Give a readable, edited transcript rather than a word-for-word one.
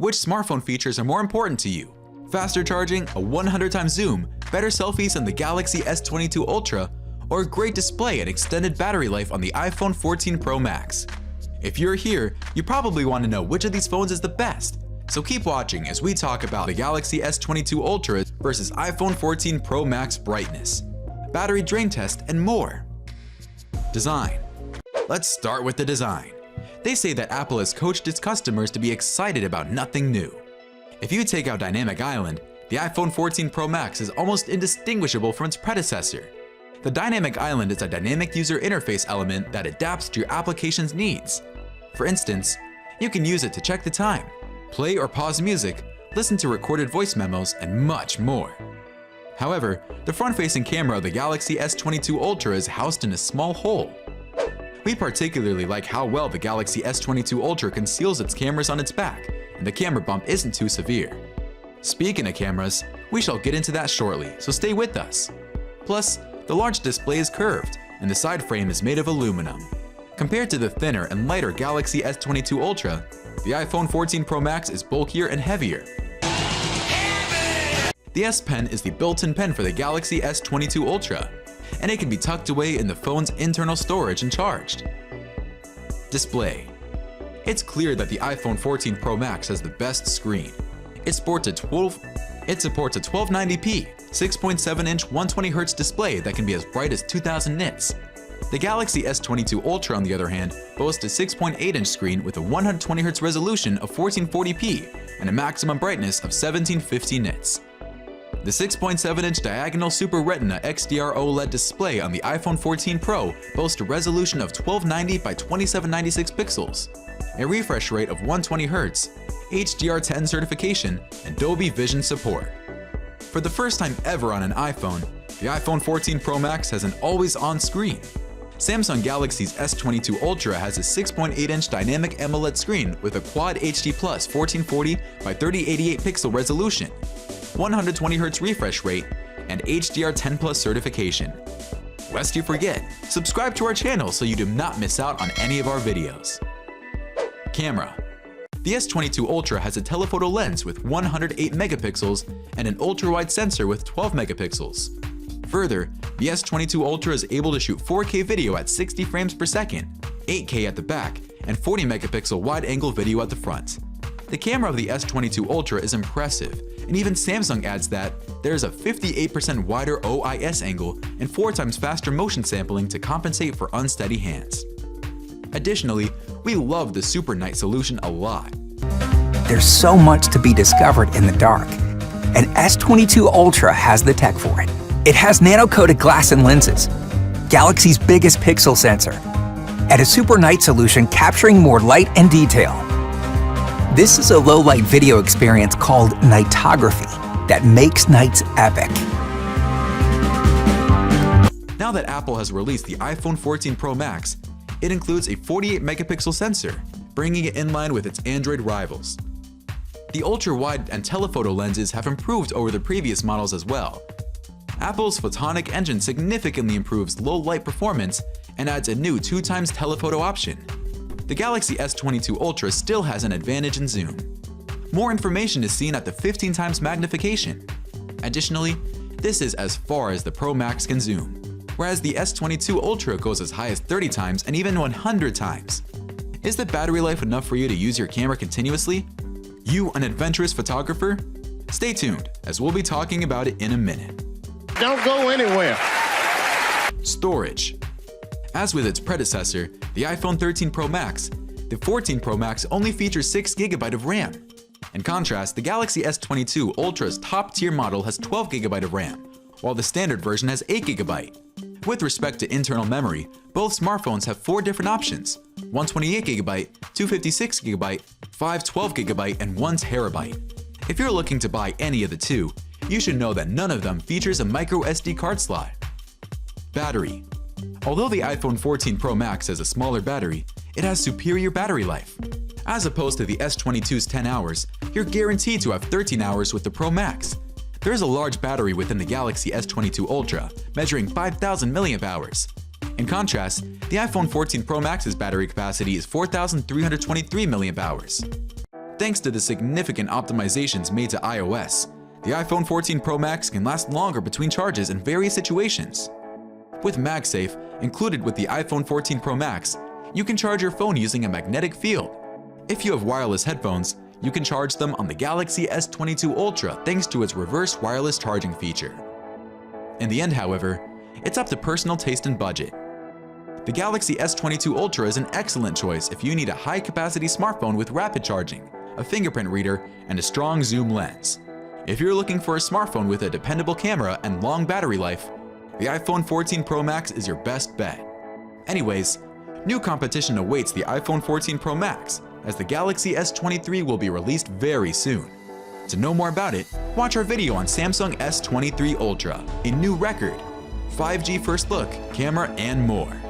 Which smartphone features are more important to you? Faster charging, a 100x zoom, better selfies on the Galaxy S22 Ultra, or a great display and extended battery life on the iPhone 14 Pro Max? If you're here, you probably want to know which of these phones is the best. So keep watching as we talk about the Galaxy S22 Ultra versus iPhone 14 Pro Max brightness, battery drain test, and more. Design. Let's start with the design. They say that Apple has coached its customers to be excited about nothing new. If you take out Dynamic Island, the iPhone 14 Pro Max is almost indistinguishable from its predecessor. The Dynamic Island is a dynamic user interface element that adapts to your application's needs. For instance, you can use it to check the time, play or pause music, listen to recorded voice memos, and much more. However, the front-facing camera of the Galaxy S22 Ultra is housed in a small hole. We particularly like how well the Galaxy S22 Ultra conceals its cameras on its back, and the camera bump isn't too severe. Speaking of cameras, we shall get into that shortly, so stay with us. Plus, the large display is curved, and the side frame is made of aluminum. Compared to the thinner and lighter Galaxy S22 Ultra, the iPhone 14 Pro Max is bulkier and heavier. The S Pen is the built-in pen for the Galaxy S22 Ultra, and it can be tucked away in the phone's internal storage and charged. Display. It's clear that the iPhone 14 Pro Max has the best screen. It supports a 1290p, 6.7-inch 120Hz display that can be as bright as 2000 nits. The Galaxy S22 Ultra, on the other hand, boasts a 6.8-inch screen with a 120Hz resolution of 1440p and a maximum brightness of 1750 nits. The 6.7-inch diagonal Super Retina XDR OLED display on the iPhone 14 Pro boasts a resolution of 1290 by 2796 pixels, a refresh rate of 120Hz, HDR10 certification, and Dolby Vision support. For the first time ever on an iPhone, the iPhone 14 Pro Max has an always-on screen. Samsung Galaxy's S22 Ultra has a 6.8-inch dynamic AMOLED screen with a Quad HD Plus 1440 by 3088 pixel resolution, 120Hz refresh rate, and HDR10 Plus certification. Lest you forget, subscribe to our channel so you do not miss out on any of our videos. Camera. The S22 Ultra has a telephoto lens with 108 megapixels and an ultra-wide sensor with 12 megapixels. Further, the S22 Ultra is able to shoot 4K video at 60 frames per second, 8K at the back, and 40 megapixel wide-angle video at the front. The camera of the S22 Ultra is impressive, and even Samsung adds that there is a 58% wider OIS angle and 4 times faster motion sampling to compensate for unsteady hands. Additionally, we love the Super Night solution a lot. There's so much to be discovered in the dark, and S22 Ultra has the tech for it. It has nano-coated glass and lenses, Galaxy's biggest pixel sensor, and a Super Night solution capturing more light and detail. This is a low-light video experience called nightography that makes nights epic. Now that Apple has released the iPhone 14 Pro Max, it includes a 48 megapixel sensor, bringing it in line with its Android rivals. The ultra-wide and telephoto lenses have improved over the previous models as well. Apple's photonic engine significantly improves low-light performance and adds a new 2x telephoto option. The Galaxy S22 Ultra still has an advantage in zoom. More information is seen at the 15x magnification. Additionally, this is as far as the Pro Max can zoom, whereas the S22 Ultra goes as high as 30x and even 100x. Is the battery life enough for you to use your camera continuously? You an adventurous photographer? Stay tuned, as we'll be talking about it in a minute. Don't go anywhere. Storage. As with its predecessor, the iPhone 13 Pro Max, the 14 Pro Max only features 6GB of RAM. In contrast, the Galaxy S22 Ultra's top-tier model has 12GB of RAM, while the standard version has 8GB. With respect to internal memory, both smartphones have 4 different options: 128GB, 256GB, 512GB, and 1TB. If you're looking to buy any of the two, you should know that none of them features a micro SD card slot. Battery. Although the iPhone 14 Pro Max has a smaller battery, it has superior battery life. As opposed to the S22's 10 hours, you're guaranteed to have 13 hours with the Pro Max. There is a large battery within the Galaxy S22 Ultra, measuring 5,000 mAh. In contrast, the iPhone 14 Pro Max's battery capacity is 4,323 mAh. Thanks to the significant optimizations made to iOS, the iPhone 14 Pro Max can last longer between charges in various situations. With MagSafe, included with the iPhone 14 Pro Max, you can charge your phone using a magnetic field. If you have wireless headphones, you can charge them on the Galaxy S22 Ultra thanks to its reverse wireless charging feature. In the end, however, it's up to personal taste and budget. The Galaxy S22 Ultra is an excellent choice if you need a high-capacity smartphone with rapid charging, a fingerprint reader, and a strong zoom lens. If you're looking for a smartphone with a dependable camera and long battery life, the iPhone 14 Pro Max is your best bet. Anyways, new competition awaits the iPhone 14 Pro Max, as the Galaxy S23 will be released very soon. To know more about it, watch our video on Samsung S23 Ultra, a new record, 5G first look, camera, and more.